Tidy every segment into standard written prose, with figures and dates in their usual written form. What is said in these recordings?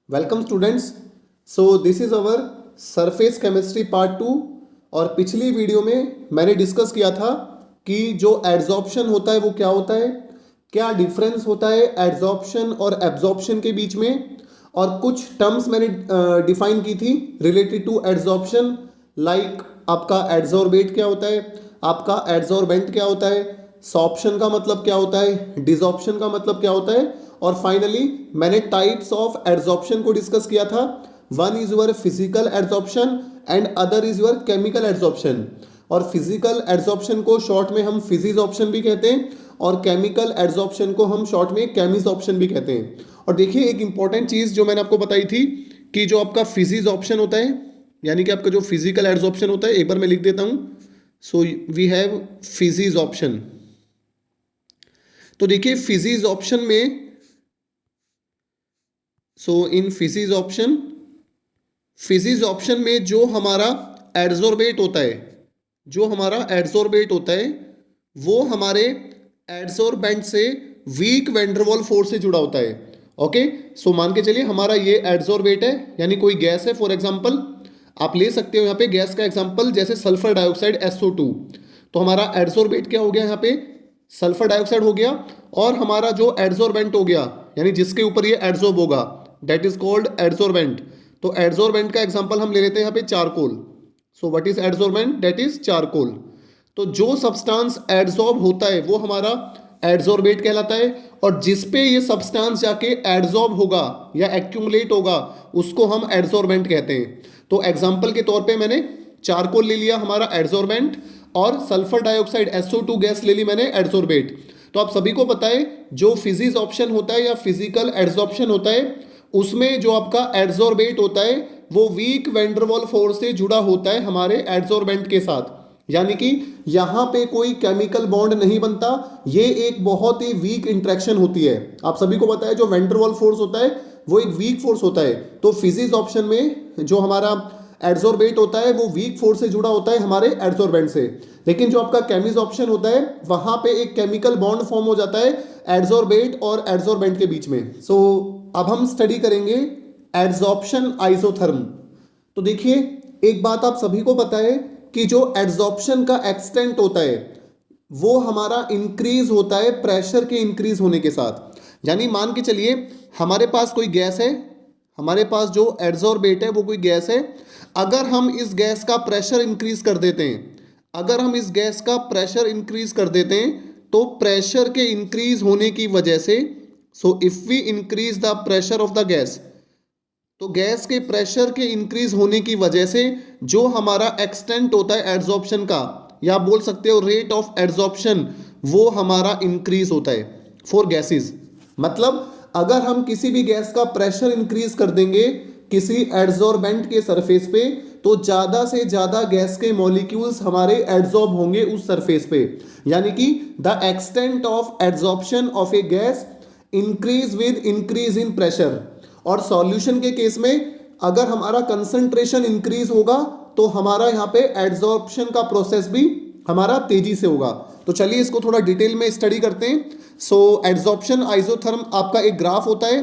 Welcome students. So this is our surface chemistry part 2। और पिछली video में मैंने डिस्कस किया था कि जो एड्जॉर्प्शन होता है वो क्या होता है, क्या डिफरेंस होता है एड्जॉर्प्शन और एब्जॉर्प्शन के बीच में, और कुछ टर्म्स मैंने डिफाइन की थी रिलेटेड टू एड्जॉर्प्शन, लाइक आपका एड्जॉर्बेट क्या होता है, आपका एड्जॉर्बेंट क्या होता है, सॉर्प्शन का मतलब क्या होता है, डिसॉर्प्शन का मतलब क्या होता है, और फाइनली मैंने टाइप्स ऑफ एड्जॉर्प्शन को डिस्कस किया था। One is your physical adsorption and other is your chemical adsorption. और फिजिकल एड्जॉर्प्शन को शॉर्ट में हम फिजिजॉर्प्शन भी कहते हैं और केमिकल एड्जॉर्प्शन को हम शॉर्ट में केमिजॉर्प्शन भी कहते हैं। और देखिए एक इंपॉर्टेंट चीज जो मैंने आपको बताई थी कि जो आपका फिजिजॉर्प्शन होता है, यानी कि आपका जो फिजिकल एड्जॉर्प्शन होता है, एक बार मैं लिख देता हूं। So we have physisorption. तो देखिए फिजिजॉर्प्शन में, इन फिजिजॉर्प्शन में जो हमारा एड्जॉर्बेट होता है, वो हमारे एड्जॉर्बेंट से वीक वैंडरवाल फोर्स से जुड़ा होता है। ओके, सो मान के चलिए हमारा ये एड्जॉर्बेट है, यानी कोई गैस है। फॉर एग्जांपल आप ले सकते हो यहाँ पे गैस का एग्जांपल, जैसे सल्फर डाइऑक्साइड SO2। तो हमारा एड्जॉर्बेट क्या हो गया, यहाँ पे सल्फर डाइऑक्साइड हो गया, और हमारा जो एड्जॉर्बेंट हो गया, यानी जिसके ऊपर ये एड्जॉर्ब होगा, दैट इज कॉल्ड एड्जॉर्बेंट। तो एड्जॉर्बेंट का एग्जांपल हम ले लेते हैं यहाँ पे charcoal. So what is adsorbent, that is charcoal. तो जो सब्सटेंस एड्जॉर्ब होता है वो हमारा एड्जॉर्बेट कहलाता है, और जिसपे ये सब्सटेंस जाके एड्जॉर्ब होगा या एक्यूमुलेट होगा उसको हम एड्जॉर्बेंट कहते हैं। तो एग्जांपल के तौर पे मैंने चारकोल ले लिया हमारा एड्जॉर्बेंट, और सल्फर डाइऑक्साइड SO2 गैस ले ली मैंने एड्जॉर्बेट। तो आप सभी को पता है जो फिजिजॉर्प्शन होता है या फिजिकल एड्जॉर्प्शन होता है, उसमें जो आपका एड्जॉर्बेट होता है वो वीक वैंडरवाल फोर्स से जुड़ा होता है हमारे एड्जॉर्बेंट के साथ, यानी कि यहां पे कोई केमिकल बॉन्ड नहीं बनता, ये एक बहुत ही वीक इंटरेक्शन होती है। आप सभी को पता है जो वैंडरवाल फोर्स होता है वो एक वीक फोर्स होता है। तो फिजिजॉर्प्शन में जो हमारा एड्जॉर्बेट होता है वो वीक फोर्स से जुड़ा होता है हमारे एड्जॉर्बेंट से, लेकिन जो आपका केमिजॉर्प्शन होता है वहां पे एक केमिकल बॉन्ड फॉर्म हो जाता है एड्जॉर्बेट और एड्जॉर्बेंट के बीच में। अब हम स्टडी करेंगे एड्जॉर्प्शन आइसोथर्म। तो देखिए एक बात आप सभी को पता है कि जो एड्जॉर्प्शन का एक्सटेंट होता है वो हमारा इंक्रीज होता है प्रेशर के इंक्रीज होने के साथ। यानी मान के चलिए हमारे पास कोई गैस है, हमारे पास जो एड्जॉर्बेट है वो कोई गैस है, अगर हम इस गैस का प्रेशर इंक्रीज कर देते हैं, तो प्रेशर के इंक्रीज होने की वजह से, so if we increase the pressure of the gas, तो गैस के प्रेशर के इंक्रीज होने की वजह से जो हमारा एक्सटेंट होता है एड्जॉर्प्शन का, या आप बोल सकते हो रेट ऑफ एड्जॉर्प्शन, वो हमारा इंक्रीज होता है फॉर गैसेस। मतलब अगर हम किसी भी गैस का प्रेशर इंक्रीज कर देंगे किसी एड्जॉर्बेंट के सरफेस पे, तो ज्यादा से ज्यादा गैस के मॉलिक्यूल्स हमारे एड्जॉर्ब होंगे उस सरफेस पे, यानी कि the extent of adsorption of A gas increase with increase in pressure. और सॉल्यूशन के केस में अगर हमारा कंसंट्रेशन इंक्रीज होगा तो हमारा यहाँ पे एड्जॉर्प्शन का प्रोसेस भी हमारा तेजी से होगा। तो चलिए इसको थोड़ा डिटेल में स्टडी करते हैं। एड्जॉर्प्शन आइसोथर्म आपका एक ग्राफ होता है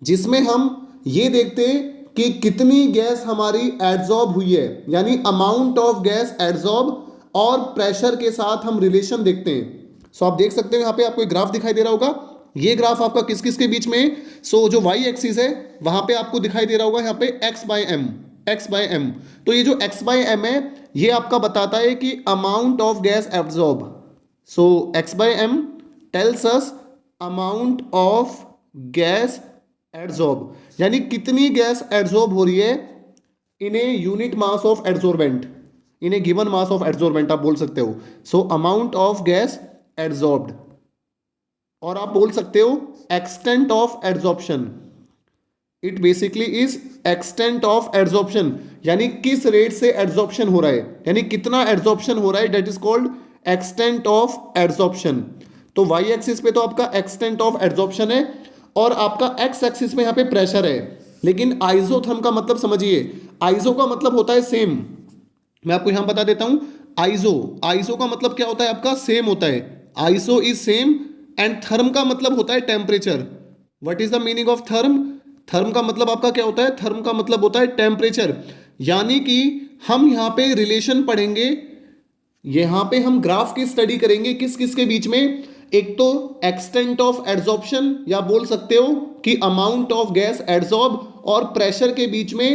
जिसमें हम ये देखते हैं कि कितनी गैस हमारी एड्जॉर्ब हुई है, यानी अमाउंट ऑफ गैस एड्जॉर्ब, और प्रेशर के साथ हम रिलेशन देखते हैं। आप देख सकते हैं यहाँ पे आपको एक ग्राफ दिखाई दे रहा होगा। ये ग्राफ आपका किस किस के बीच में, जो y एक्सिस है वहां पे आपको दिखाई दे रहा होगा यहाँ पे x बाय m। तो ये जो x बाय m है ये आपका बताता है कि amount of gas absorb. x by m tells us amount of gas adsorb, यानी कितनी गैस एड्जॉर्ब हो रही है in a unit mass of adsorbent, in a given mass of adsorbent आप बोल सकते हो। अमाउंट ऑफ गैस एड्जॉर्ब्ड, और आप बोल सकते हो extent of adsorption. It basically is extent of adsorption, यानी किस रेट से एड्जॉर्प्शन हो रहा है, यानी कितना एड्जॉर्प्शन हो रहा है, that is called extent of adsorption. तो y एक्सिस पे तो आपका एक्सटेंट ऑफ एड्जॉर्प्शन है, और आपका x एक्सिस में यहाँ पे प्रेशर है। लेकिन आइसोथर्म का मतलब समझिए, आइसो का मतलब होता है सेम। मैं आपको यहां बता देता हूं, आइसो का मतलब क्या होता है आपका, सेम होता है। Iso is same, and therm का मतलब होता है temperature. What is the meaning of therm, therm का मतलब आपका क्या होता है, थर्म का मतलब होता है टेम्परेचर। यानी कि हम यहाँ पे रिलेशन पढ़ेंगे, यहाँ पे हम ग्राफ की स्टडी करेंगे किस किस के बीच में। एक तो एक्सटेंट ऑफ एड्सॉर्प्शन, या बोल सकते हो कि अमाउंट ऑफ गैस एड्सॉर्ब, और प्रेशर के बीच में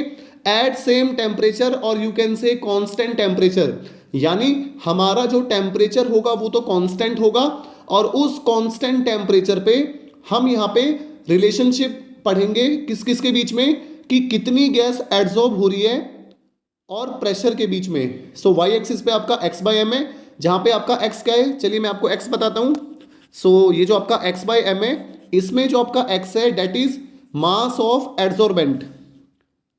एट सेम टेम्परेचर, और you can say constant temperature. यानी हमारा जो टेम्परेचर होगा वो तो कांस्टेंट होगा, और उस कांस्टेंट टेम्परेचर पे हम यहाँ पे रिलेशनशिप पढ़ेंगे किस किस के बीच में, कि कितनी गैस एड्सॉर्ब हो रही है और प्रेशर के बीच में। सो वाई एक्सिस पे आपका x बाई एम है, जहां पे आपका x क्या है, चलिए मैं आपको x बताता हूं। सो ये जो आपका x बाई एम है, इसमें जो आपका x है that is mass of adsorbent.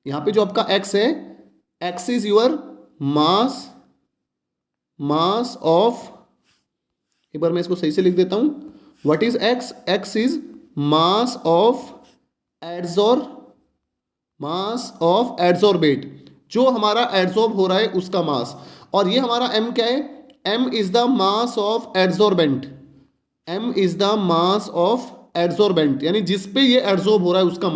यहां पे जो आपका x है, x is your mass of, एक बार मैं इसको सही से लिख देता हूं, what is x, x is mass of adsorbate, जो हमारा एड्सॉर्ब हो रहा है उसका मास। और ये हमारा m क्या है, m is the mass of adsorbent, m is the mass of adsorbent, यानी जिस पे ये एड्सॉर्ब हो रहा है उसका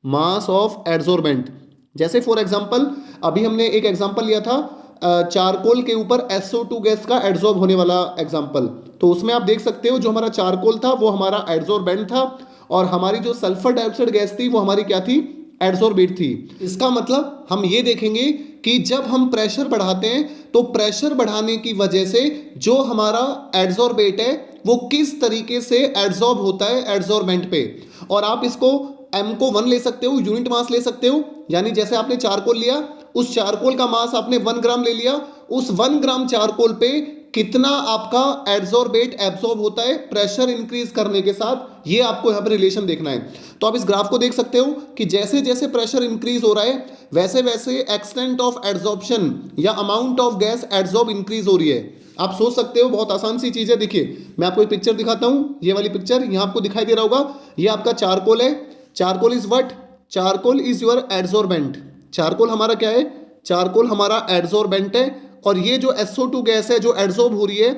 मास ऑफ एड्सॉर्बेंट। जैसे फॉर एग्जांपल अभी हमने एक एग्जांपल लिया था चारकोल के ऊपर SO2 गैस का एड्सॉर्ब होने वाला एग्जांपल। तो उसमें आप देख सकते हो जो हमारा चारकोल था वो हमारा एड्सॉर्बेंट था, और हमारी जो सल्फर डाइऑक्साइड गैस थी वो हमारी क्या थी, एड्सॉर्बेट थी। इसका मतलब हम ये देखेंगे कि जब हम प्रेशर बढ़ाते हैं तो प्रेशर बढ़ाने की वजह से जो हमारा एड्सॉर्बेट है वो किस तरीके से एड्सॉर्ब होता है एड्सॉर्बेंट पे। और आप इसको m को 1 ले सकते हो, यूनिट मास ले सकते हो, यानी जैसे आपने चारकोल लिया, उस चारकोल का मास आपने 1 ग्राम ले लिया, उस 1 ग्राम चारकोल पे कितना आपका एड्सॉर्बेट एब्सॉर्ब होता है प्रेशर इंक्रीज करने के साथ, ये आपको यहाँ पे रिलेशन देखना है। तो आप इस ग्राफ को देख सकते हो कि जैसे जैसे प्रेशर इंक्रीज हो रहा है वैसे वैसे एक्सटेंट ऑफ एड्सॉर्प्शन या amount of gas adsorb increase हो रही है। आप सोच सकते हो बहुत आसान सी चीज है। देखिए मैं आपको एक पिक्चर दिखाता हूँ, ये वाली पिक्चर यहाँ आपको दिखाई दे रहा होगा, ये आपका चारकोल है। Charcoal is what, charcoal is your adsorbent. Charcoal हमारा क्या है, चारकोल हमारा एड्सॉर्बेंट है, और ये जो SO2 गैस है जो एड्सॉर्ब हो रही है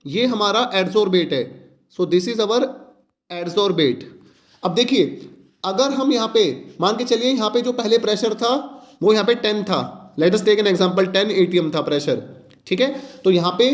ये हमारा एड्सॉर्बेट है। सो दिस इज अवर एड्सॉर्बेट। अब देखिए अगर हम यहाँ पे मान के चलिए, यहाँ पे जो पहले प्रेशर था वो यहाँ पे 10 था, let us take an example, 10 atm था प्रेशर, ठीक है। तो यहाँ पे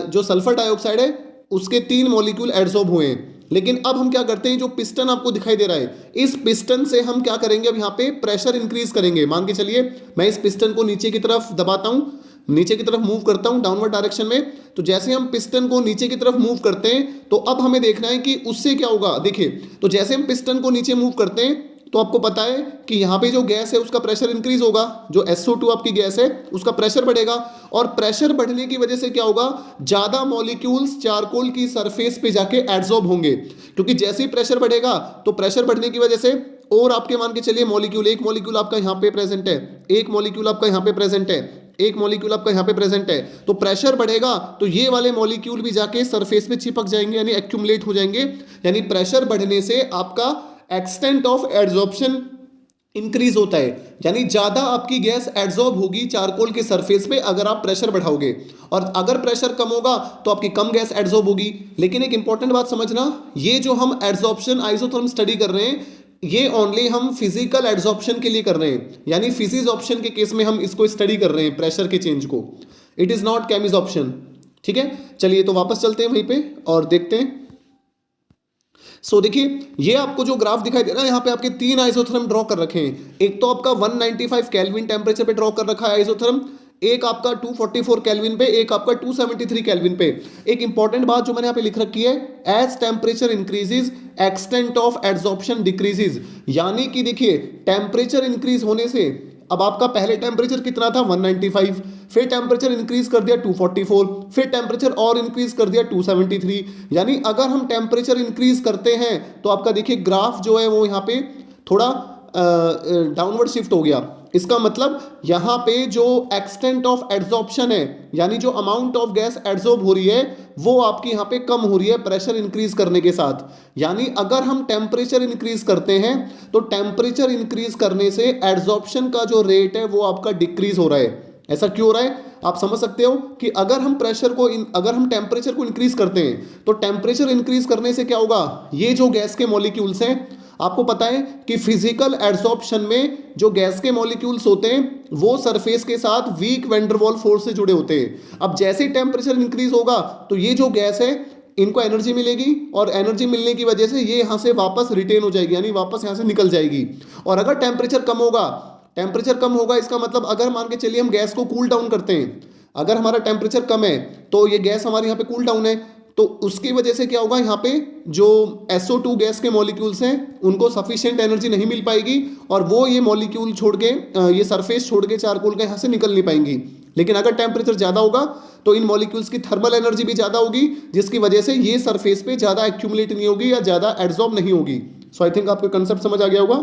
जो सल्फर डाइऑक्साइड है उसके 3 मॉलिक्यूल एड्सॉर्ब हुए हैं। लेकिन अब हम क्या करते हैं, जो पिस्टन आपको दिखाई दे रहा है, इस पिस्टन से हम क्या करेंगे, अब यहाँ पे प्रेशर इंक्रीज करेंगे। मान के चलिए मैं इस पिस्टन को नीचे की तरफ दबाता हूँ, नीचे की तरफ मूव करता हूँ डाउनवर्ड डायरेक्शन में। तो जैसे हम पिस्टन को नीचे की तरफ मूव करते हैं तो अब हमें देखना है कि उससे क्या होगा। देखिए तो जैसे हम पिस्टन को नीचे मूव करते हैं तो आपको पता है कि यहाँ पे जो गैस है उसका प्रेशर इंक्रीज होगा, जो SO2 आपकी गैस है उसका प्रेशर बढ़ेगा, और प्रेशर बढ़ने की वजह से क्या होगा, ज्यादा मॉलिक्यूल्स चारकोल की सरफेस पे जाके एड्सॉर्ब होंगे। क्योंकि जैसे ही प्रेशर बढ़ेगा तो प्रेशर बढ़ने की वजह से और आपके मान के चलिए मॉलिक्यूल, एक मॉलिक्यूल आपका यहाँ पे प्रेजेंट है, एक मॉलिक्यूल आपका यहाँ पे प्रेजेंट है, एक मॉलिक्यूल आपका यहाँ पे प्रेजेंट है, तो प्रेशर बढ़ेगा तो ये वाले मॉलिक्यूल भी जाके सरफेस पे चिपक जाएंगे, यानी एक्यूमुलेट हो जाएंगे। यानी प्रेशर बढ़ने से आपका एक्सटेंट ऑफ एड्सॉर्प्शन इंक्रीज होता है, यानी ज्यादा आपकी गैस एड्सॉर्ब होगी चारकोल के सरफेस पे अगर आप प्रेशर बढ़ाओगे, और अगर प्रेशर कम होगा तो आपकी कम गैस एड्सॉर्ब होगी। लेकिन एक इंपॉर्टेंट बात समझना, ये जो हम एड्सॉर्प्शन आइसोथर्म स्टडी कर रहे हैं ये ओनली हम फिजिकल एड्सॉर्प्शन के लिए कर रहे हैं, यानी फिजिक्स ऑप्शन के केस में हम इसको स्टडी कर रहे हैं प्रेशर के चेंज को। इट इज नॉट केमिज ऑप्शन, ठीक है। चलिए तो वापस चलते हैं वहीं पे और देखते हैं। सो देखिए ये आपको जो ग्राफ दिखाई दे रहा है यहाँ पे आपके 3 आइसोथर्म ड्रॉ कर रखे हैं। एक तो आपका 195 केल्विन टेम्परेचर पे ड्रॉ कर रखा है आइसोथर्म, एक आपका 244 केल्विन पे, एक आपका 273 केल्विन पे। एक इंपॉर्टेंट बात जो मैंने यहाँ पे लिख रखी है, as temperature increases extent of adsorption decreases. यानी कि देखिए टेम्परेचर इंक्रीज होने से अब आपका पहले टेम्परेचर कितना था 195, फिर टेम्परेचर इंक्रीज कर दिया 244, फिर टेम्परेचर और इंक्रीज कर दिया 273। यानी अगर हम टेम्परेचर इंक्रीज करते हैं तो आपका देखिए ग्राफ जो है वो यहाँ पे थोड़ा डाउनवर्ड शिफ्ट हो गया। इसका मतलब यहाँ पे जो एक्सटेंट ऑफ एड्सॉर्प्शन है, यानी जो अमाउंट ऑफ गैस एड्सॉर्ब हो रही है वो आपकी यहाँ पे कम हो रही है प्रेशर इंक्रीज करने के साथ। यानी अगर हम टेम्परेचर इंक्रीज करते हैं तो टेम्परेचर इंक्रीज करने से एड्सॉर्प्शन का जो रेट है वो आपका डिक्रीज हो रहा है। ऐसा क्यों हो रहा है आप समझ सकते हो कि अगर हम अगर हम टेम्परेचर को इंक्रीज करते हैं तो टेम्परेचर इंक्रीज करने से क्या होगा, ये जो गैस के मॉलिक्यूल्स हैं आपको पता है कि फिजिकल एड्सॉर्प्शन में जो गैस के मॉलिक्यूल्स होते हैं वो सरफेस के साथ वीक वैन डर वाल फोर्स से जुड़े होते हैं। अब जैसे टेम्परेचर इंक्रीज होगा तो ये जो गैस है इनको एनर्जी मिलेगी और एनर्जी मिलने की वजह से ये यहाँ से वापस रिटेन हो जाएगी, यानी वापस यहाँ से निकल जाएगी। और अगर टेम्परेचर कम होगा इसका मतलब अगर मान के चलिए हम गैस को कूल डाउन करते हैं, अगर हमारा टेम्परेचर कम है तो ये गैस हमारे यहाँ पे कूल डाउन है, तो उसकी वजह से क्या होगा, यहाँ पे जो SO2 गैस के मॉलिक्यूल्स हैं उनको सफिशिएंट एनर्जी नहीं मिल पाएगी और वो ये मॉलिक्यूल छोड़ के ये सरफेस छोड़ के चारकोल के यहाँ से निकल नहीं पाएंगी। लेकिन अगर टेम्परेचर ज़्यादा होगा तो इन मॉलिक्यूल्स की थर्मल एनर्जी भी ज़्यादा होगी, जिसकी वजह से ये सरफेस पे ज़्यादा एक्यूमुलेट नहीं होगी या ज़्यादा एड्सॉर्ब नहीं होगी। सो आई थिंक आपको कंसेप्ट समझ आ गया होगा।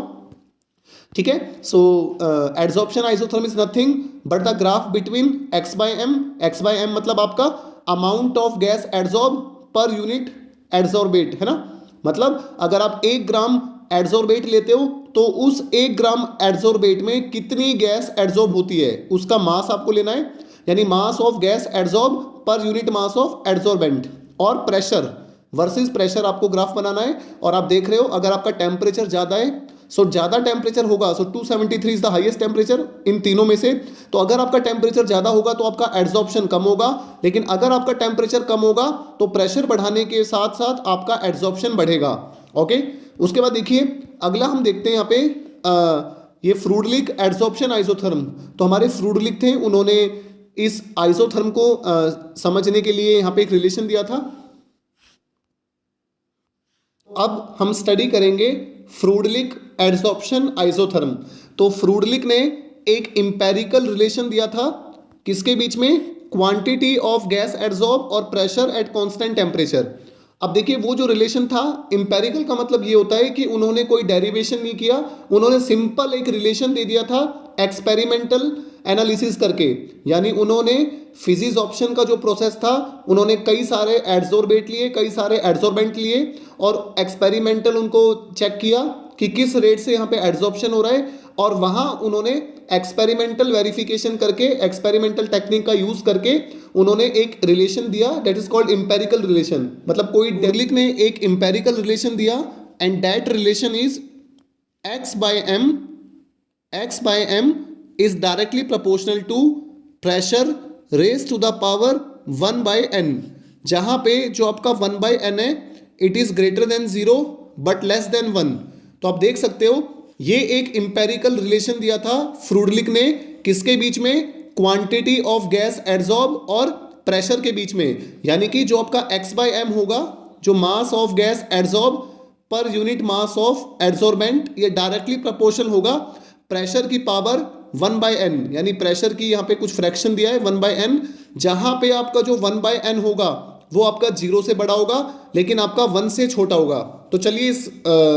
ठीक है, so adsorption isotherm is nothing but the graph between x by m मतलब आपका amount of gas adsorb per unit adsorbate है ना। मतलब अगर आप 1 ग्राम एड्सॉर्बेट लेते हो तो उस 1 ग्राम एड्सॉर्बेट में कितनी गैस एड्सॉर्ब होती है उसका मास आपको लेना है, यानी mass of gas adsorb per unit mass of adsorbent. और प्रेशर वर्सेस प्रेशर आपको ग्राफ बनाना है। और आप देख रहे हो अगर आपका टेम्परेचर ज़्यादा है, सो ज़्यादा टेम्परेचर होगा, सो 273 is the highest temperature in तीनों में से। तो अगर आपका टेम्परेचर ज़्यादा होगा तो आपका एड्सॉर्प्शन कम होगा, लेकिन अगर आपका टेम्परेचर कम होगा तो प्रेशर बढ़ाने के साथ साथ आपका एड्सॉर्प्शन बढ़ेगा। ओके, उसके बाद देखिए अगला हम देखते हैं यहाँ पे ये फ्रूडलिक एड्सॉर्प्शन आइसोथर्म। तो हमारे फ्रूडलिक थे, उन्होंने इस आइसोथर्म को समझने के लिए यहाँ पे एक रिलेशन दिया था। अब हम स्टडी करेंगे फ्रूडलिक एड्सॉर्प्शन आइसोथर्म। तो फ्रूडलिक ने एक इंपेरिकल रिलेशन दिया था किसके बीच में, क्वांटिटी ऑफ गैस एड्सॉर्ब और प्रेशर एट कांस्टेंट टेम्परेचर। अब देखिए वो जो रिलेशन था, इंपेरिकल का मतलब ये होता है कि उन्होंने कोई डेरिवेशन नहीं किया, उन्होंने सिंपल एक रिलेशन दे दिया था एक्सपेरिमेंटल एनालिसिस करके। यानी उन्होंने फिजिक्स ऑप्शन का जो प्रोसेस था, उन्होंने कई सारे एड्सॉर्बेट लिए, कई सारे एड्सॉर्बेंट लिए और एक्सपेरिमेंटल उनको चेक किया कि किस रेट से यहाँ पे एड्सॉर्प्शन हो रहा है, और वहाँ उन्होंने एक्सपेरिमेंटल वेरिफिकेशन करके, एक्सपेरिमेंटल टेक्निक का यूज करके उन्होंने एक रिलेशन दिया, that is called empirical relation. मतलब कोई डेलिक ने एक इंपेरिकल रिलेशन दिया and that relation is x by m is directly proportional to pressure raised to the power 1 by n, जहां पे जो आपका 1 by n है it is greater than 0 but less than 1। तो आप देख सकते हो ये एक इंपेरिकल रिलेशन दिया था फ्रूडलिक ने, किसके बीच में, क्वांटिटी ऑफ गैस एड्सॉर्ब और प्रेशर के बीच में। यानी कि जो आपका x by m होगा, जो mass of gas adsorb per unit mass of adsorbent, ये डायरेक्टली प्रोपोर्शनल होगा प्रेशर की पावर 1 by n, यानी प्रेशर की यहाँ पे कुछ फ्रैक्शन दिया है 1 by n, जहां पे आपका जो 1 by n होगा वो आपका 0 से बड़ा होगा लेकिन आपका 1 से छोटा होगा। तो चलिए इस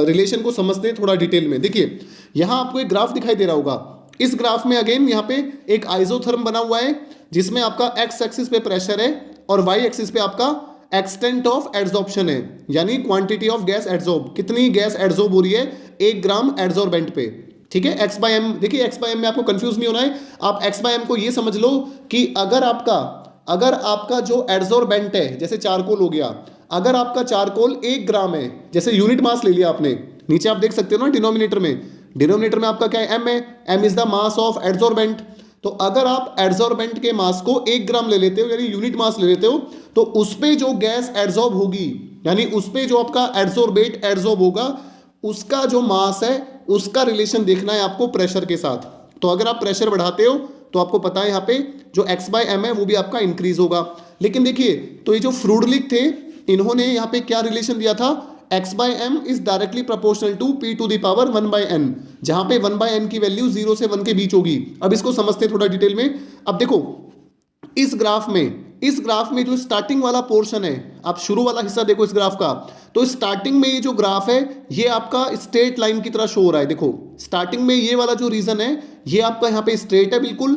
रिलेशन को समझते हैं थोड़ा डिटेल में। देखिए यहाँ आपको एक ग्राफ दिखाई दे रहा होगा, इस ग्राफ में अगेन यहाँ पे एक आइसोथर्म बना हुआ है जिसमें आपका x एक्सिस पे प्रेशर है और y एक्सिस पे आपका एक्सटेंट ऑफ एड्सॉर्प्शन है, यानी क्वांटिटी ऑफ गैस एड्सॉर्ब, कितनी गैस एड्सॉर्ब हो रही है 1 ग्राम एड्सॉर्बेंट पे। ठीक है, x by m, देखिए x by m में आपको कंफ्यूज नहीं होना है, आप x by m को ये समझ लो कि अगर आपका जो एड्सॉर्बेंट है, जैसे चारकोल हो गया, अगर आपका चारकोल 1 ग्राम है, जैसे यूनिट मास ले लिया आपने, नीचे आप देख सकते हो ना डिनोमिनेटर में आपका क्या है, m है, m is the mass of adsorbent. तो अगर आप एड्सॉर्बेंट के मास को 1 ग्राम ले लेते हो, यानी यूनिट मास ले लेते हो, तो उस पे जो गैस एड्सॉर्ब होगी, यानी उस पे जो आपका एड्सॉर्बेट एड्सॉर्ब होगा, उसका जो मास है उसका रिलेशन देखना है आपको प्रेशर के साथ। तो अगर आप प्रेशर बढ़ाते हो तो आपको पता है यहाँ पे जो x by m है वो भी आपका इंक्रीज होगा। लेकिन देखिए तो ये जो फ्रूडलिक थे, इन्होंने यहाँ पे क्या रिलेशन दिया था, x by m is directly proportional to p to the power 1 by n, जहां पे 1 by n की वैल्यू 0 से 1 के बीच होगी। अब इसको समझते थोड़ा डिटेल में। अब देखो इस ग्राफ में जो स्टार्टिंग वाला पोर्शन है, आप शुरू वाला हिस्सा देखो इस ग्राफ का, तो स्टार्टिंग में ये जो ग्राफ है ये आपका स्ट्रेट लाइन की तरह शो हो रहा है। देखो स्टार्टिंग में ये वाला जो रीजन है ये आपका यहाँ पे स्ट्रेट है बिल्कुल,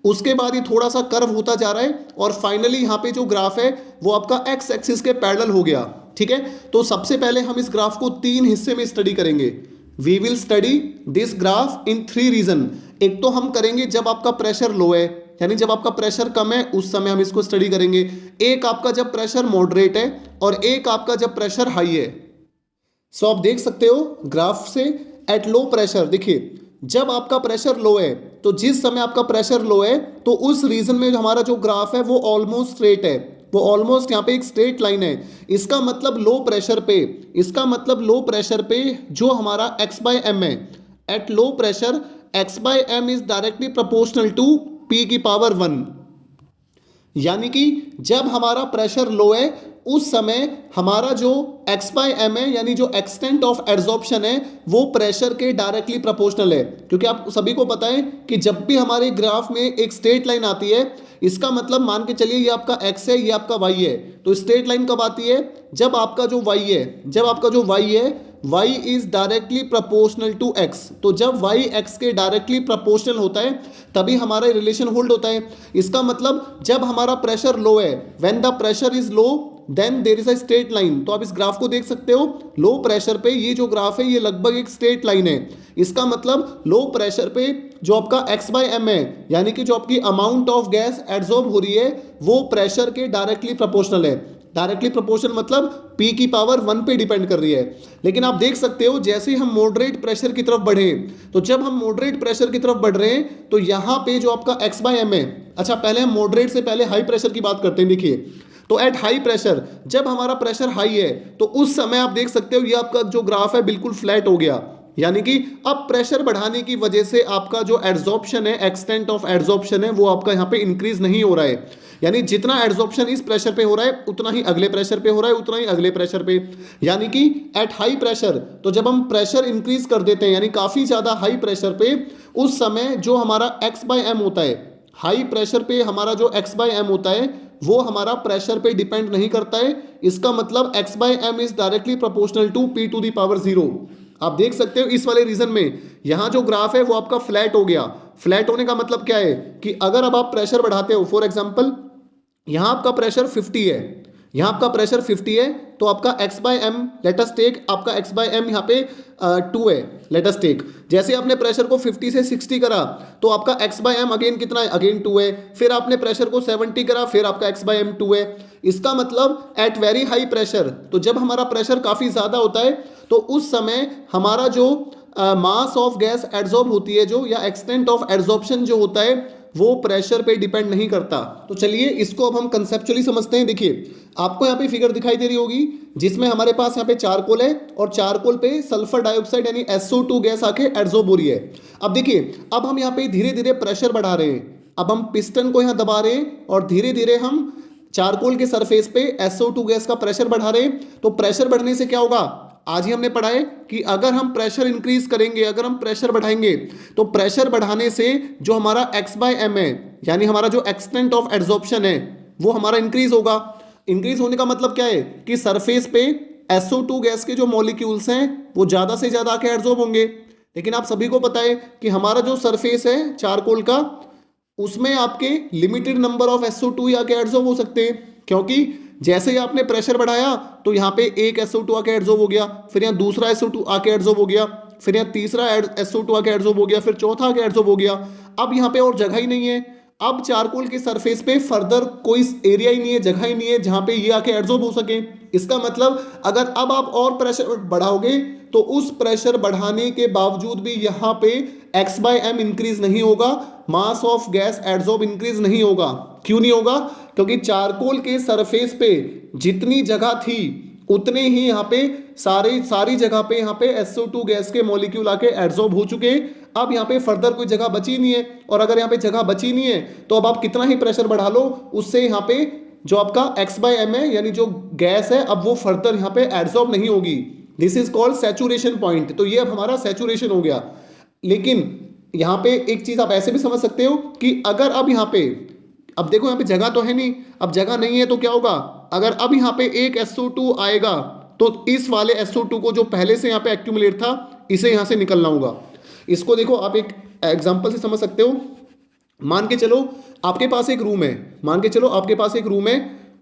उसके बाद ये थोड़ा सा कर्व होता जा रहा है और फाइनली यहाँ पे जो ग्राफ है वो आपका एक्स एक्सिस के पैरेलल हो गया। ठीक है, तो सबसे पहले हम इस ग्राफ को 3 हिस्से में स्टडी करेंगे। We will study this graph in 3 region. एक तो हम करेंगे जब आपका प्रेशर लो है, यानी जब आपका प्रेशर कम है उस समय हम इसको स्टडी करेंगे। एक आपका जब प्रेशर मॉडरेट है और एक आपका जब प्रेशर हाई है। सो आप देख सकते हो ग्राफ से एट लो प्रेशर, देखिए जब आपका प्रेशर लो है, तो जिस समय आपका प्रेशर लो है तो उस रीजन में हमारा जो ग्राफ है वो ऑलमोस्ट स्ट्रेट है, वो ऑलमोस्ट यहाँ पे एक स्ट्रेट लाइन है। इसका मतलब लो प्रेशर पे, इसका मतलब लो प्रेशर पे जो हमारा x बाय एम है, at low pressure x by m is directly proportional to p की पावर 1। यानी कि जब हमारा प्रेशर लो है उस समय हमारा जो x बाय एम है, यानी जो एक्सटेंट ऑफ एड्सॉर्प्शन है, वो प्रेशर के डायरेक्टली प्रोपोर्शनल है। क्योंकि आप सभी को पता है कि जब भी हमारे ग्राफ में एक स्ट्रेट लाइन आती है, इसका मतलब मान के चलिए ये आपका x है, ये आपका y है, तो स्ट्रेट लाइन कब आती है? जब आपका जो y है, जब आपका जो y है, y is directly proportional to x। तो जब y x के डायरेक्टली प्रोपोर्शनल होता है तभी हमारा रिलेशन होल्ड होता है। इसका मतलब जब हमारा प्रेशर लो है, when the pressure is low then there is a straight line. तो आप इस ग्राफ को देख सकते हो, लो प्रेशर पे ये जो ग्राफ है ये लगभग एक स्ट्रेट लाइन है। इसका मतलब लो प्रेशर पे जो आपका x बाय एम है, यानी कि जो आपकी अमाउंट ऑफ गैस एब्जॉर्ब हो रही है वो प्रेशर के डायरेक्टली प्रोपोर्शनल है। डायरेक्टली प्रोपोर्शनल मतलब p की पावर 1 पे डिपेंड कर रही है। लेकिन आप देख सकते हो जैसे हम मॉडरेट प्रेशर की तरफ बढ़े, तो जब हम मॉडरेट प्रेशर की तरफ बढ़ रहे हैं तो यहाँ पे जो आपका x बाय एम है, अच्छा पहले हम मॉडरेट से पहले हाई प्रेशर की बात करते हैं। देखिए तो एट हाई प्रेशर, जब हमारा प्रेशर हाई है तो उस समय आप देख सकते हो ये आपका जो ग्राफ है बिल्कुल फ्लैट हो गया। यानी कि अब प्रेशर बढ़ाने की वजह से आपका जो एड्सॉर्प्शन है, एक्सटेंट ऑफ एड्सॉर्प्शन है, वो आपका यहाँ पे इंक्रीज नहीं हो रहा है। यानी जितना एड्सॉर्प्शन इस प्रेशर पे हो रहा है उतना ही अगले प्रेशर पे हो रहा है, उतना ही अगले प्रेशर पे। यानी कि एट हाई प्रेशर, तो जब हम प्रेशर इंक्रीज कर देते हैं यानी काफी ज्यादा हाई प्रेशर पे, उस समय जो हमारा x बाय एम होता है, हाई प्रेशर पे हमारा जो x बाय एम होता है वो हमारा प्रेशर पे डिपेंड नहीं करता है। इसका मतलब x by m is directly proportional to p to the power 0। आप देख सकते हो इस वाले रीजन में यहाँ जो ग्राफ है वो आपका फ्लैट हो गया। फ्लैट होने का मतलब क्या है कि अगर अब आप प्रेशर बढ़ाते हो, फॉर एग्जांपल यहाँ आपका प्रेशर 50 है, यहाँ आपका प्रेशर 50 है, तो आपका x by m let us take, आपका x बाय एम यहाँ पे 2 है, लेट अस टेक। जैसे आपने प्रेशर को 50 से 60 करा तो आपका x बाय एम अगेन कितना है? अगेन 2 है। फिर आपने प्रेशर को 70 करा, फिर आपका x बाय एम 2 है। इसका मतलब एट वेरी हाई प्रेशर, तो जब हमारा प्रेशर काफ़ी ज़्यादा होता है तो उस समय हमारा जो मास ऑफ गैस एड्सॉर्ब होती है जो, या एक्सटेंट ऑफ एड्सॉर्प्शन जो होता है वो प्रेशर पे डिपेंड नहीं करता। तो चलिए इसको अब हम कंसेप्चुअली समझते हैं। देखिए आपको यहाँ पे फिगर दिखाई दे रही होगी जिसमें हमारे पास यहाँ पे चारकोल है और चारकोल पे सल्फर डाइऑक्साइड यानी SO2 गैस आके एड्सॉर्ब हो रही है। अब देखिए अब हम यहाँ पे धीरे धीरे प्रेशर बढ़ा रहे हैं। अब हम पिस्टन को यहाँ दबा रहे हैं और धीरे धीरे हम चारकोल के सरफेस पे SO2 गैस का प्रेशर बढ़ा रहे हैं। तो प्रेशर बढ़ने से क्या होगा? आज ही हमने पढ़ा है कि अगर हम प्रेशर इंक्रीज करेंगे, अगर हम प्रेशर बढ़ाएंगे, तो प्रेशर बढ़ाने से जो हमारा x बाय एम है, यानी हमारा जो एक्सटेंट ऑफ एड्सॉर्प्शन है वो हमारा इंक्रीज होगा। इंक्रीज होने का मतलब क्या है कि सरफेस पे SO2 गैस के जो मॉलिक्यूल्स हैं वो ज़्यादा से ज़्यादा आके एड्सॉर्ब होंगे। लेकिन आप सभी को पता है कि हमारा जो सरफेस है चारकोल का, उसमें आपके लिमिटेड नंबर ऑफ SO2 आके एड्सॉर्ब हो सकते हैं। क्योंकि जैसे ही आपने प्रेशर बढ़ाया तो यहाँ पे एक SO2 आके एड्सॉर्ब हो गया, फिर यहाँ दूसरा SO2 आके एड्सॉर्ब हो गया, फिर यहाँ तीसरा SO2 आके एड्सॉर्ब हो गया, फिर चौथा आके एड्सॉर्ब हो गया। अब यहाँ पे और जगह ही नहीं है। अब चारकोल के सरफेस पे फर्दर कोई एरिया ही नहीं है, जगह ही नहीं है जहाँ पे ये आके एड्सॉर्ब हो सके। इसका मतलब अगर अब आप और प्रेशर बढ़ाओगे तो उस प्रेशर बढ़ाने के बावजूद भी यहाँ पे x बाय एम इंक्रीज नहीं होगा, mass of gas adsorb increase नहीं होगा। क्यों नहीं होगा? क्योंकि चारकोल के सरफेस पे जितनी जगह थी उतने ही यहाँ पे सारी जगह पे यहाँ पे SO2 गैस के मॉलिक्यूल आके एड्सॉर्ब हो चुके हैं। अब यहाँ पे फर्दर कोई जगह बची नहीं है, और अगर यहाँ पे जगह बची नहीं है तो अब आप कितना ही प्रेशर बढ़ा लो, उससे यहाँ पे जो आपका x बाय एम है यानी जो गैस है अब वो फर्दर यहाँ पे एड्सॉर्ब नहीं होगी। This is called saturation point. तो ये अब हमारा सैचुरेशन हो गया। लेकिन यहाँ पे एक चीज आप ऐसे भी समझ सकते हो कि अगर अब यहाँ पे, अब देखो यहाँ पे जगह तो है नहीं, अब जगह नहीं है तो क्या होगा? अगर अब यहाँ पे एक SO2 आएगा तो इस वाले SO2 को जो पहले से यहाँ पे एक्यूमुलेट था इसे यहाँ से निकलना होगा। इसको देखो आप एक एग्जांपल से समझ सकते हो। मान के चलो आपके पास एक रूम है, मान के चलो आपके पास एक रूम है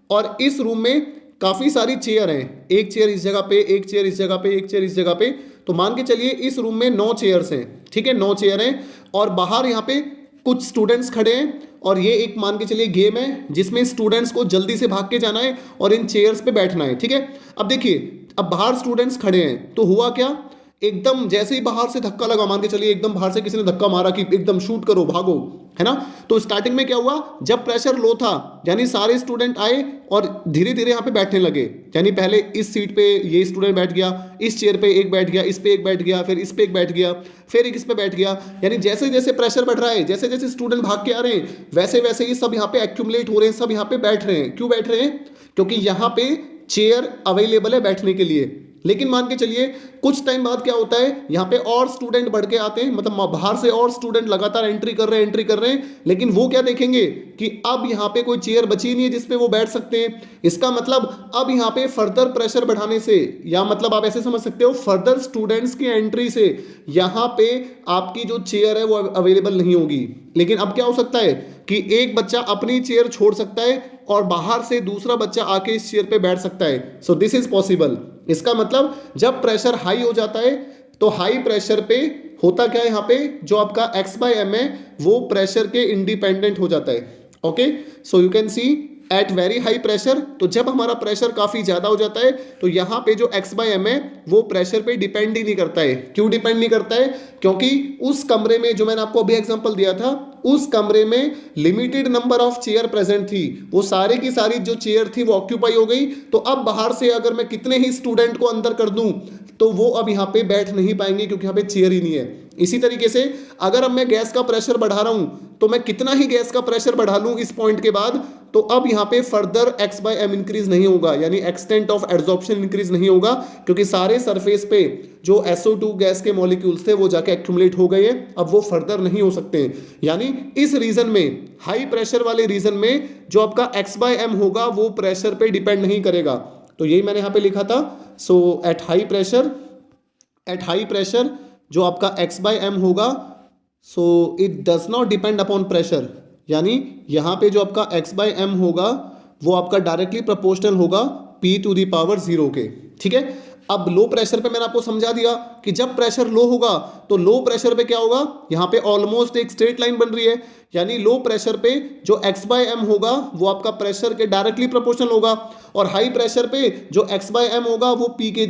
और इस रूम में काफ़ी सारी चेयर हैं, एक चेयर इस जगह पे, एक चेयर इस जगह पे, एक चेयर इस जगह पे। तो मान के चलिए इस रूम में 9 चेयर्स हैं, ठीक है, 9 चेयर हैं और बाहर यहाँ पे कुछ स्टूडेंट्स खड़े हैं और ये एक मान के चलिए गेम है जिसमें स्टूडेंट्स को जल्दी से भाग के जाना है और इन चेयर्स पे बैठना है, ठीक है। अब देखिए अब बाहर स्टूडेंट्स खड़े हैं, तो हुआ क्या, एकदम जैसे ही बाहर से धक्का लगा, मान के चलिए एकदम बाहर से किसी ने धक्का मारा कि एकदम शूट करो भागो, है ना। तो स्टार्टिंग में क्या हुआ, जब प्रेशर लो था यानी सारे स्टूडेंट आए और धीरे धीरे यहाँ पे बैठने लगे, यानी पहले इस सीट पे ये स्टूडेंट बैठ गया, इस चेयर पे एक बैठ गया, इस पे एक बैठ गया, फिर इस पे एक बैठ गया, फिर एक इस पे बैठ गया। यानी जैसे जैसे प्रेशर बढ़ रहा है, जैसे जैसे स्टूडेंट भाग के आ रहे हैं, वैसे वैसे ये सब यहाँ पे एक्यूमुलेट हो रहे हैं, सब यहाँ पे बैठ रहे हैं। क्यों बैठ रहे हैं, क्योंकि यहाँ पे चेयर अवेलेबल है बैठने के लिए। लेकिन मान के चलिए कुछ टाइम बाद क्या होता है, यहाँ पे और स्टूडेंट बढ़ के आते हैं, मतलब बाहर से और स्टूडेंट लगातार एंट्री कर रहे हैं, लेकिन वो क्या देखेंगे कि अब यहाँ पे कोई चेयर बची नहीं है जिसपे वो बैठ सकते हैं। इसका मतलब अब यहाँ पे फर्दर प्रेशर बढ़ाने से, या मतलब आप ऐसे समझ सकते हो फर्दर स्टूडेंट्स की एंट्री से यहाँ पे आपकी जो चेयर है वो अवेलेबल नहीं होगी। लेकिन अब क्या हो सकता है कि एक बच्चा अपनी चेयर छोड़ सकता है और बाहर से दूसरा बच्चा आके इस चेयर पे बैठ सकता है। सो दिस इज पॉसिबल। इसका मतलब जब प्रेशर हाई हो जाता है तो हाई प्रेशर पे होता क्या है, यहाँ पे जो आपका x/m है वो प्रेशर के इंडिपेंडेंट हो जाता है। Okay, so you can see at very high pressure, तो जब हमारा प्रेशर काफी ज्यादा हो जाता है तो यहाँ पे जो x/m है वो प्रेशर पे डिपेंड ही नहीं करता है। क्यों डिपेंड नहीं करता है, क्योंकि उस कमरे में, जो मैंने आपको अभी एग्जांपल दिया था, उस कमरे में limited number of chair present थी, वो सारी की सारी जो चेयर थी वो ऑक्यूपाई हो गई। तो अब बाहर से अगर मैं कितने ही स्टूडेंट को अंदर कर दूं तो वो अब यहाँ पे बैठ नहीं पाएंगे क्योंकि यहाँ पे चेयर ही नहीं है। इसी तरीके से अगर अब मैं गैस का प्रेशर बढ़ा रहा हूं तो मैं कितना ही गैस का प्रेशर बढ़ा लूं इस पॉइंट के बाद, तो अब यहाँ पे फर्दर x/m इंक्रीज नहीं होगा, यानी एक्सटेंट ऑफ एब्जॉर्प्शन इंक्रीज नहीं होगा, क्योंकि सारे सरफेस पे जो SO2 गैस के मॉलिक्यूल्स थे वो जाके एक्यूमुलेट हो गए हैं, अब वो फर्दर नहीं हो सकते हैं। यानी इस रीजन में, हाई प्रेशर वाले रीजन में जो आपका x/m होगा वो प्रेशर पे डिपेंड नहीं करेगा। तो यही मैंने यहाँ पे लिखा था। सो एट हाई प्रेशर जो आपका x/m होगा, so it does not depend upon pressure, यानी यहाँ पे जो आपका x/m होगा वो आपका डायरेक्टली प्रोपोर्शनल होगा p⁻0 के। ठीक है, अब लो प्रेशर पे मैंने आपको समझा दिया कि जब प्रेशर लो होगा तो लो प्रेशर पे क्या होगा, यहाँ पे ऑलमोस्ट एक स्ट्रेट लाइन बन रही है, यानी लो प्रेशर पे जो x/m होगा वो आपका प्रेशर के डायरेक्टली प्रोपोर्शनल होगा, और हाई प्रेशर पे जो x/m होगा वो p के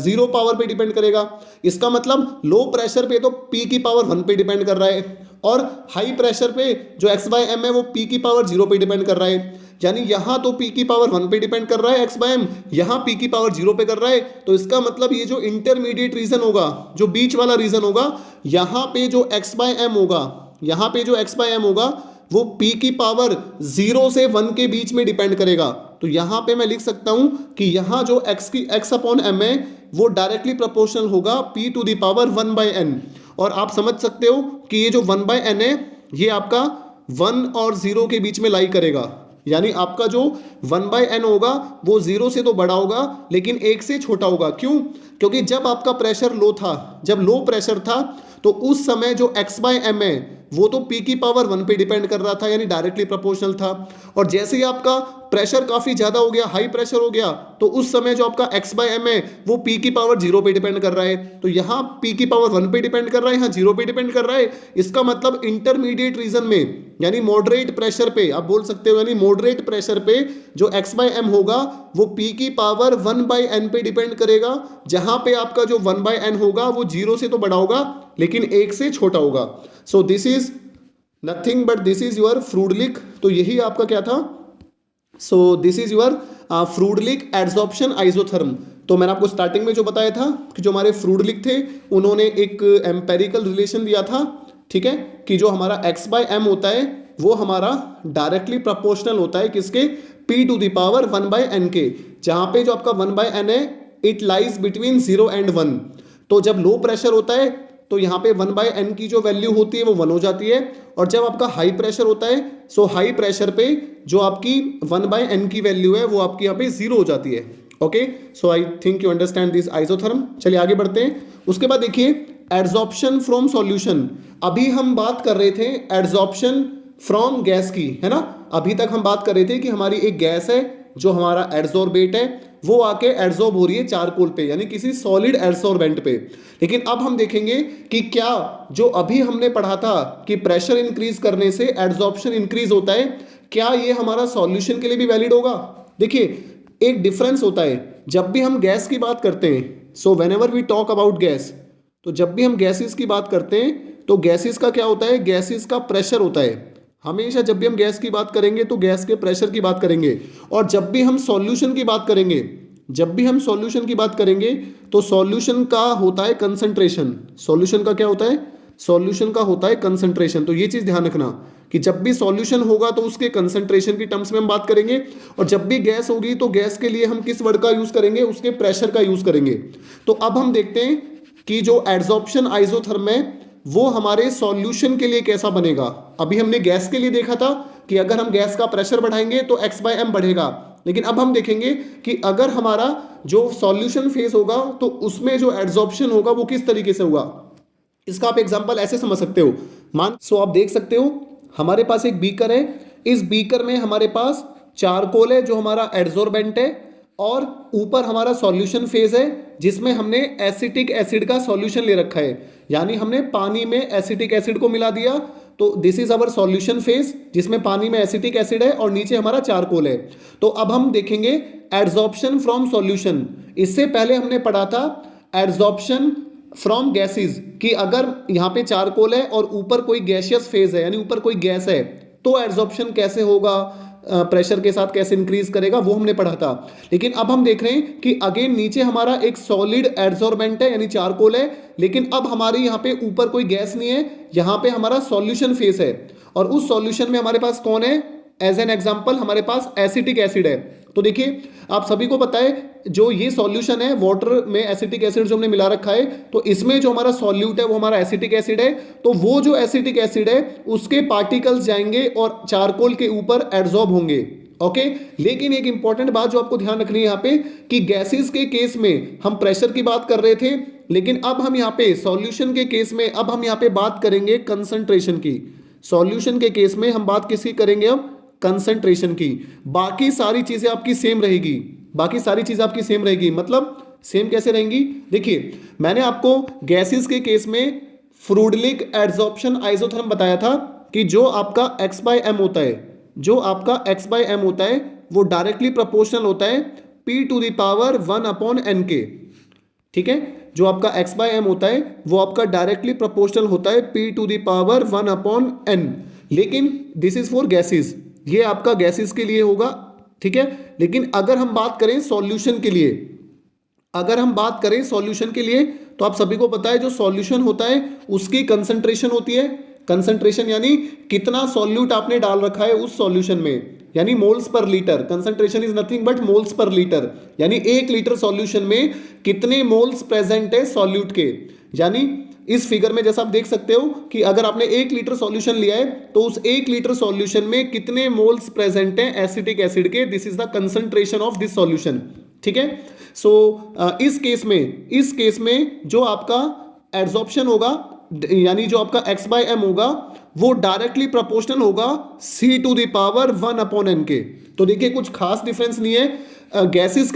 0 पावर पे डिपेंड करेगा। इसका मतलब लो प्रेशर पे तो p⁻1 पे डिपेंड कर रहा है, और हाई प्रेशर पे जो x/m है वो p⁻0 पे डिपेंड कर रहा है। यानी यहाँ तो p⁻1 पे डिपेंड कर रहा है x/m, यहाँ p⁻0 पे कर रहा है। तो इसका मतलब ये जो इंटरमीडिएट रीजन होगा, जो बीच वाला रीजन होगा, यहाँ पे जो x/m होगा, यहाँ पे जो x/m होगा वो p⁻0 से 1 के बीच में डिपेंड करेगा। तो यहाँ पे मैं लिख सकता हूँ कि यहाँ जो x/m है वो डायरेक्टली प्रोपोर्शनल होगा p⁻1/n। और आप समझ सकते हो कि ये जो 1/n है ये आपका 1 और 0 के बीच में लाई करेगा, यानी आपका जो 1/n होगा वो 0 से तो बड़ा होगा लेकिन 1 से छोटा होगा। क्यों, क्योंकि जब आपका प्रेशर लो था, जब लो प्रेशर था, तो उस समय जो x/m है वो तो p⁻1 पे डिपेंड कर रहा था, यानी डायरेक्टली प्रोपोर्शनल था। और जैसे ही आपका प्रेशर काफी ज्यादा हो गया, हाई प्रेशर हो गया, तो उस समय जो आपका x/m है वो p⁻0 पे डिपेंड कर रहा है। तो यहाँ p⁻1 पे डिपेंड कर रहा है, यहाँ 0 पे डिपेंड कर रहा है। इसका मतलब इंटरमीडिएट रीजन में, यानी मॉडरेट प्रेशर पे आप बोल सकते हो, यानी मॉडरेट प्रेशर पे जो x/m होगा वो p⁻1/n पे डिपेंड करेगा, जहां पे आपका जो 1/n होगा वो 0 से तो बड़ा होगा लेकिन 1 से छोटा होगा। So this is nothing but this is your Freundlich. तो यही आपका क्या था, so this is your Freundlich adsorption isotherm. तो मैंने आपको स्टार्टिंग में जो बताया था कि जो हमारे फ्रूडलिक थे उन्होंने एक एम्पेरिकल रिलेशन दिया था, ठीक है, कि जो हमारा x/m होता है वो हमारा डायरेक्टली प्रोपोर्शनल होता है किसके, p⁻1/n के, जहां पे जो आपका 1/n है इट लाइज बिटवीन 0 एंड 1। तो जब लो प्रेशर होता है तो यहाँ पे 1/n की जो वैल्यू होती है वो 1 हो जाती है, और जब आपका हाई प्रेशर होता है सो हाई प्रेशर पे जो आपकी 1/n की वैल्यू है वो आपकी यहाँ पे 0 हो जाती है। Okay, so I think you understand this isotherm. चलिए आगे बढ़ते हैं। उसके बाद देखिए एड्सॉर्प्शन फ्रॉम सॉल्यूशन। अभी हम बात कर रहे थे एड्सॉर्प्शन फ्रॉम गैस की, है ना। अभी तक हम बात कर रहे थे कि हमारी एक गैस है जो हमारा एड्सॉर्बेट है, वो आके एड्सॉर्ब हो रही है चारकोल पे, यानी किसी सॉलिड एड्सॉर्बेंट पे। लेकिन अब हम देखेंगे कि क्या जो अभी हमने पढ़ा था कि प्रेशर इंक्रीज करने से एड्सॉर्प्शन इंक्रीज होता है, क्या ये हमारा सॉल्यूशन के लिए भी वैलिड होगा। देखिए एक डिफरेंस होता है जब भी हम गैस की बात करते हैं। So whenever we talk about gas, तो जब भी हम गैसेस की बात करते हैं तो गैसेस का क्या होता है, गैसेस का प्रेशर होता है। हमेशा जब भी हम गैस की बात करेंगे तो गैस के प्रेशर की बात करेंगे। और जब भी हम सॉल्यूशन की बात करेंगे, जब भी हम सॉल्यूशन की बात करेंगे तो सॉल्यूशन का होता है कंसंट्रेशन। सॉल्यूशन का क्या होता है, सॉल्यूशन का होता है कंसंट्रेशन। तो ये चीज़ ध्यान रखना कि जब भी सॉल्यूशन होगा तो उसके कंसंट्रेशन की टर्म्स में हम बात करेंगे, और जब भी गैस होगी तो गैस के लिए हम किस वर्ड का यूज करेंगे, उसके प्रेशर का यूज करेंगे। तो अब हम देखते हैं कि जो एड्सॉर्प्शन आइसोथर्म है वो हमारे सॉल्यूशन के लिए कैसा बनेगा। अभी हमने गैस के लिए देखा था कि अगर हम गैस का प्रेशर बढ़ाएंगे तो x/m बढ़ेगा, लेकिन अब हम देखेंगे कि अगर हमारा जो सॉल्यूशन फेज होगा तो उसमें जो एड्सॉर्प्शन होगा वो किस तरीके से होगा। इसका आप एग्जांपल ऐसे समझ सकते हो, आप देख सकते हो हमारे पास एक बीकर है, इस बीकर में हमारे पास चारकोल है जो हमारा एड्सॉर्बेंट है, और ऊपर हमारा सॉल्यूशन फेज है जिसमें हमने एसिटिक एसिड का सॉल्यूशन ले रखा है, यानी हमने पानी में एसिटिक एसिड को मिला दिया। तो this is our solution phase जिसमें पानी में एसिटिक एसिड है और नीचे हमारा चारकोल है। तो अब हम देखेंगे एड्सॉर्प्शन फ्रॉम सॉल्यूशन। इससे पहले हमने पढ़ा था एड्सॉर्प्शन फ्रॉम गैसेस कि अगर यहाँ पे चारकोल है और ऊपर कोई गैसियस फेज है यानी ऊपर कोई गैस है तो एड्सॉर्प्शन कैसे होगा, प्रेशर के साथ कैसे इंक्रीज करेगा, वो हमने पढ़ा था। लेकिन अब हम देख रहे हैं कि अगेन नीचे हमारा एक सॉलिड एड्सॉर्बेंट है यानी चारकोल है, लेकिन अब हमारे यहाँ पे ऊपर कोई गैस नहीं है, यहाँ पे हमारा सॉल्यूशन फेस है, और उस सॉल्यूशन में हमारे पास कौन है, एज एन एग्जांपल हमारे पास एसिटिक एसिड है। तो देखिए आप सभी को पता है जो ये सॉल्यूशन है वाटर में एसिटिक एसिड जो हमने मिला रखा है, तो इसमें जो हमारा सॉल्यूट है वो हमारा एसिटिक एसिड है। तो वो जो एसिटिक एसिड है उसके पार्टिकल्स जाएंगे और चारकोल के ऊपर एड्सॉर्ब होंगे। ओके, लेकिन एक इंपॉर्टेंट बात जो आपको ध्यान रखनी है यहाँ पे कि गैसेस के केस में हम प्रेशर की बात कर रहे थे, लेकिन अब हम यहाँ पे सॉल्यूशन के केस में अब हम यहाँ पे बात करेंगे कंसंट्रेशन की। सॉल्यूशन के केस में हम बात किसकी करेंगे, अब कंसंट्रेशन की। बाकी सारी चीजें आपकी सेम रहेगी, बाकी सारी चीजें आपकी सेम रहेगी। मतलब सेम कैसे रहेंगी, देखिए मैंने आपको गैसेस के केस में फ्रूडलिक एड्सॉर्प्शन आइसोथर्म बताया था कि जो आपका x/m होता है, जो आपका x/m होता है वो डायरेक्टली प्रोपोर्शनल होता है P⁴ के। ठीक है, जो आपका x/m होता है वो आपका डायरेक्टली प्रोपोर्शनल होता है P⁴ लेकिन दिस इज फॉर गैसेस, ये आपका गैसेस के लिए होगा। ठीक है, लेकिन अगर हम बात करें सॉल्यूशन के लिए, अगर हम बात करें सॉल्यूशन के लिए तो आप सभी को पता है जो सॉल्यूशन होता है उसकी कंसंट्रेशन होती है। कंसंट्रेशन यानी कितना सॉल्यूट आपने डाल रखा है उस सॉल्यूशन में, यानी moles per litre. Concentration is nothing but moles per litre, यानी 1 लीटर सॉल्यूशन में कितने मोल्स प्रेजेंट है सॉल्यूट के। यानी इस फिगर में जैसा आप देख सकते हो कि अगर आपने 1 लीटर सॉल्यूशन लिया है तो उस 1 लीटर सॉल्यूशन में कितने मोल्स प्रेजेंट हैं एसिटिक एसिड के, this is the concentration of this solution. ठीक है, सो इस केस में जो आपका एड्सॉर्प्शन होगा यानी जो आपका x/m होगा वो डायरेक्टली प्रोपोर्शनल होगा C⁴ के। तो देखिए कुछ खास डिफरेंस नहीं है। गैसेस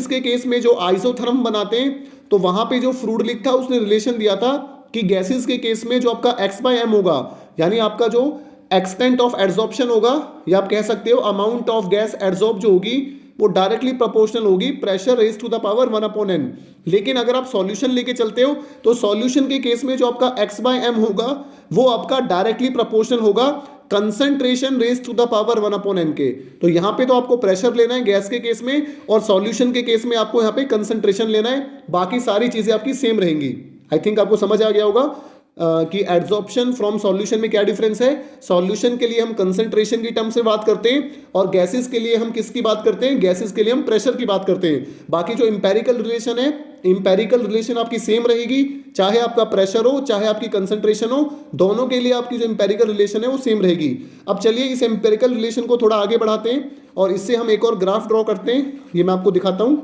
के केस में जो आइसोथर्म बनाते हैं तो वहां पे जो फ्रूडलिक था उसने रिलेशन दिया था कि गैसेस के केस में जो आपका x/m होगा यानी आपका जो एक्सटेंट ऑफ एड्सॉर्प्शन होगा, या आप कह सकते हो अमाउंट ऑफ गैस एड्सॉर्ब जो होगी वो डायरेक्टली प्रोपोर्शनल होगी pressure raise to the power 1/n। लेकिन अगर आप सॉल्यूशन लेके चलते हो तो सॉल्यूशन के केस में जो आपका x/m होगा वो आपका डायरेक्टली प्रोपोर्शनल होगा concentration raise to the power 1/n के। तो यहाँ पे तो आपको प्रेशर लेना है गैस के केस में, और सॉल्यूशन के केस में आपको यहाँ पे कंसंट्रेशन लेना है। बाकी सारी चीजें आपकी सेम रहेंगी। आई थिंक आपको समझ आ गया होगा कि एड्सॉर्प्शन फ्रॉम सॉल्यूशन में क्या डिफरेंस है। सॉल्यूशन के लिए हम कंसंट्रेशन की टर्म से बात करते हैं और गैसेस के लिए हम किसकी बात करते हैं, गैसेस के लिए हम प्रेशर की बात करते हैं। बाकी जो इंपेरिकल रिलेशन है, इंपेरिकल रिलेशन आपकी सेम रहेगी, चाहे आपका प्रेशर हो चाहे आपकी कंसंट्रेशन हो, दोनों के लिए आपकी जो इंपेरिकल रिलेशन है वो सेम रहेगी। अब चलिए इस इंपेरिकल रिलेशन को थोड़ा आगे बढ़ाते हैं और इससे हम एक और ग्राफ ड्रॉ करते हैं, ये मैं आपको दिखाता हूं।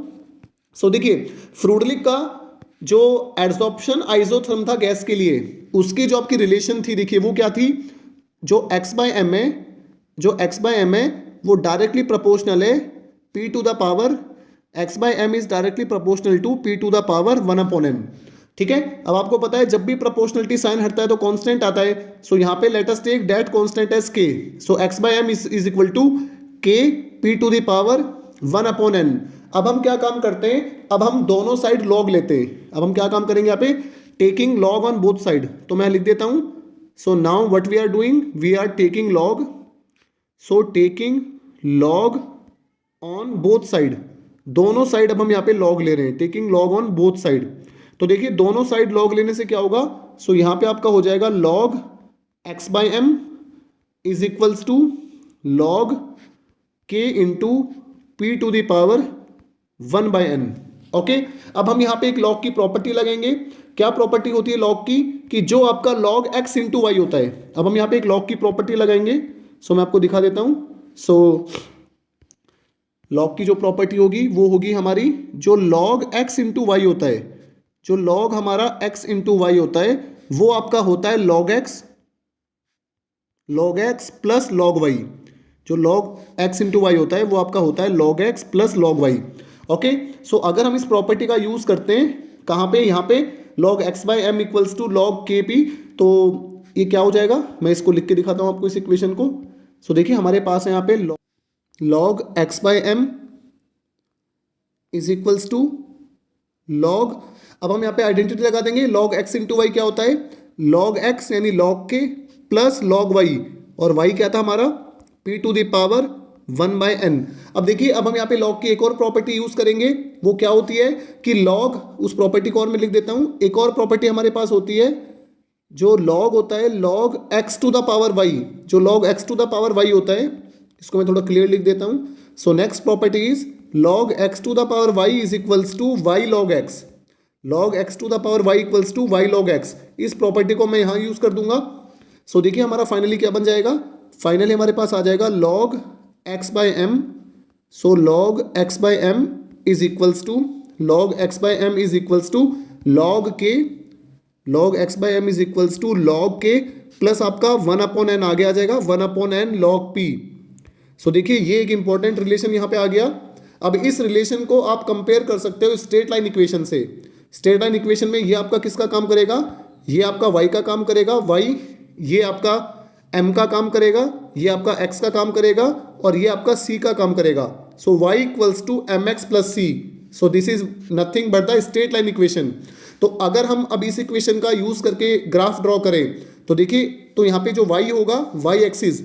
सो देखिए फ्रूडलिक का जो एड्सॉर्प्शन आइसोथर्म था गैस के लिए, उसकी जो आपकी रिलेशन थी देखिए वो क्या थी, जो x/m है, जो x/m है वो डायरेक्टली प्रोपोर्शनल है P⁴ x/m is directly proportional to P⁴ 1/n। ठीक है, अब आपको पता है जब भी प्रोपोर्शनलिटी साइन हटता है तो कांस्टेंट आता है। सो यहाँ पे let us take that constant as k। So x/m is equal to k P⁴ 1/n। अब हम क्या काम करते हैं, अब हम दोनों साइड लॉग लेते हैं। अब हम क्या काम करेंगे यहाँ पे, taking log on both side. तो मैं लिख देता हूं, so now what we are doing, we are taking log, so taking log on both side, दोनों साइड अब हम यहाँ पे लॉग ले रहे हैं, taking log on both side. तो देखिए दोनों साइड लॉग लेने से क्या होगा, सो यहाँ पे आपका हो जाएगा log x/m is equals to log k into P to the power 1/n। Okay, अब हम यहाँ पे एक लॉग की प्रॉपर्टी लगेंगे। क्या प्रॉपर्टी होती है लॉग की, कि जो आपका लॉग x इंटू वाई होता है। अब हम यहाँ पे एक लॉग की प्रॉपर्टी लगाएंगे। सो मैं आपको दिखा देता हूं। सो लॉग की जो प्रॉपर्टी होगी वो होगी हमारी, जो लॉग x इंटू वाई होता है, जो लॉग हमारा x इंटू वाई होता है वो आपका होता है log x plus log y. जो लॉग x इंटू वाई होता है वो आपका होता है log x plus log y. Okay, so अगर हम इस प्रॉपर्टी का यूज करते हैं कहाँ पे, यहाँ पे log x/m equals to log kp, तो ये क्या हो जाएगा, मैं इसको लिख के दिखाता हूँ आपको इस इक्वेशन को। सो देखिए हमारे पास है यहाँ पे log x/m is equals to log, अब हम यहाँ पे आइडेंटिटी लगा देंगे, log x इंटू वाई क्या होता है, log x यानी log k plus log y, और y क्या था हमारा p to the power 1/n। अब देखिए अब हम यहाँ पे लॉग की एक और प्रॉपर्टी यूज करेंगे, वो क्या होती है कि लॉग, उस प्रॉपर्टी को और मैं लिख देता हूं, एक और प्रॉपर्टी हमारे पास होती है, जो लॉग होता है log x to the power y, जो log x to the power y होता है, इसको मैं थोड़ा क्लियर लिख देता हूं। So next property is log x to the power y is equals to y log x, log x to the power y equals to y log x। इस property को मैं यहाँ यूज कर दूंगा। सो देखिए हमारा फाइनली क्या बन जाएगा, फाइनली हमारे पास आ जाएगा log x/m, so log x/m is equals to log x/m is equals to log k, log x/m is equals to log k plus आपका 1/n आगे आ जाएगा 1/n log p। सो देखिए ये एक इंपॉर्टेंट रिलेशन यहाँ पे आ गया। अब इस रिलेशन को आप कंपेयर कर सकते हो स्ट्रेट लाइन इक्वेशन से। स्ट्रेट लाइन इक्वेशन में ये आपका किसका काम करेगा, ये आपका y का काम करेगा, y ये आपका m का काम करेगा, ये आपका x का काम करेगा, और ये आपका c का काम करेगा। So y equals to mx plus c। So this is nothing but the straight line equation. तो अगर हम अब इस इक्वेशन का यूज करके ग्राफ ड्रॉ करें तो देखिए, तो यहाँ पे जो y होगा y एक्सिस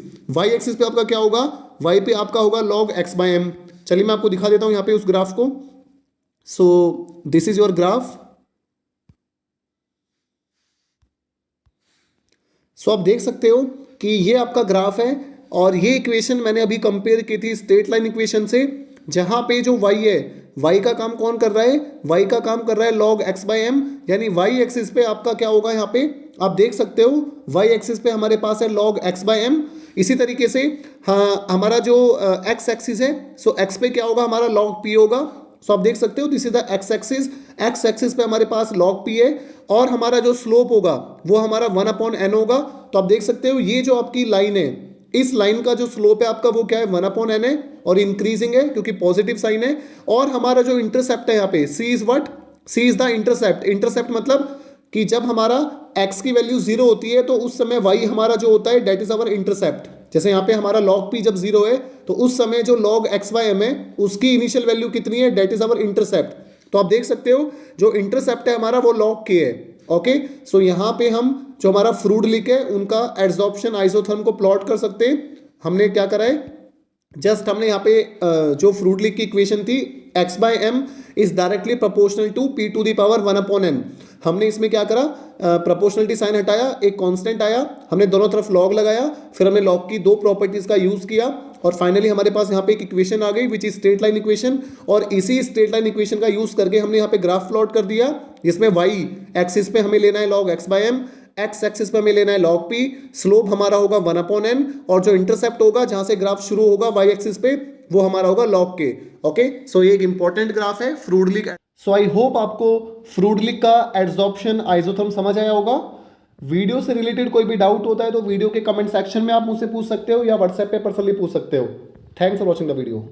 पे आपका क्या होगा, y पे आपका होगा log x/m। चलिए मैं आपको दिखा देता हूँ यहाँ पे उस ग्राफ को। So this is your graph. So आप देख सकते हो कि ये आपका ग्राफ है, और ये इक्वेशन मैंने अभी कंपेयर की थी स्ट्रेट लाइन इक्वेशन से, जहां पे जो y है, y का काम कौन कर रहा है, y का काम कर रहा है log x/m, यानी y एक्सिस पे आपका क्या होगा, यहाँ पे आप देख सकते हो y एक्सिस पे हमारे पास है log x/m। इसी तरीके से हाँ हमारा जो x एक्सिस है, सो x पे क्या होगा, हमारा log p होगा। सो आप देख सकते हो this is the x axis पे हमारे पास log p है, और हमारा जो स्लोप होगा वो हमारा 1/n होगा। तो आप देख सकते हो ये जो आपकी लाइन है, इस लाइन का जो स्लोप है आपका वो क्या है 1/n है, और इंक्रीजिंग है क्योंकि पॉजिटिव साइन है। और हमारा जो इंटरसेप्ट है यहाँ पे c is what, c is the intercept. Intercept मतलब कि जब हमारा x की वैल्यू 0 होती है तो उस समय y हमारा जो होता है डेट इज अवर इंटरसेप्ट। जैसे यहाँ पे हमारा log p जब 0 है तो उस समय जो log x/m है उसकी इनिशियल वैल्यू कितनी है, डेट इज अवर इंटरसेप्ट। तो आप देख सकते हो जो इंटरसेप्ट है हमारा वो log k है। ओके, सो यहाँ पे हम जो हमारा फ्रूड लिक है उनका एड्सॉर्प्शन आइसोथर्म को प्लॉट कर सकते हैं। हमने क्या करा है, जस्ट हमने यहाँ पे जो फ्रूड लिक की इक्वेशन थी x/m is directly proportional to p to the power 1/n। हमने इसमें क्या करा, प्रोपोर्शनलिटी साइन हटाया, एक कांस्टेंट आया, हमने दोनों तरफ लॉग लगाया, फिर हमने लॉग की दो प्रॉपर्टीज का यूज किया, और फाइनली हमारे पास यहाँ पे एक इक्वेशन आ गई which is straight line equation. और इसी स्ट्रेट लाइन इक्वेशन का यूज करके हमने यहाँ पे ग्राफ प्लॉट कर दिया, जिसमें y एक्सिस पे हमें लेना है log x/m, x एक्सिस पे हमें लेना है log p, स्लोप हमारा होगा 1/n, और जो इंटरसेप्ट होगा जहां से ग्राफ शुरू होगा y एक्सिस पे वो हमारा होगा log k। ओके, सो ये एक इंपॉर्टेंट ग्राफ है Freundlich. So I hope आपको फ्रूड लिक का एड्सॉर्प्शन आइसोथर्म समझ आया होगा। वीडियो से रिलेटेड कोई भी डाउट होता है तो वीडियो के कमेंट सेक्शन में आप मुझसे पूछ सकते हो, या व्हाट्सएप पे पर्सनली पूछ सकते हो। Thanks for watching the video.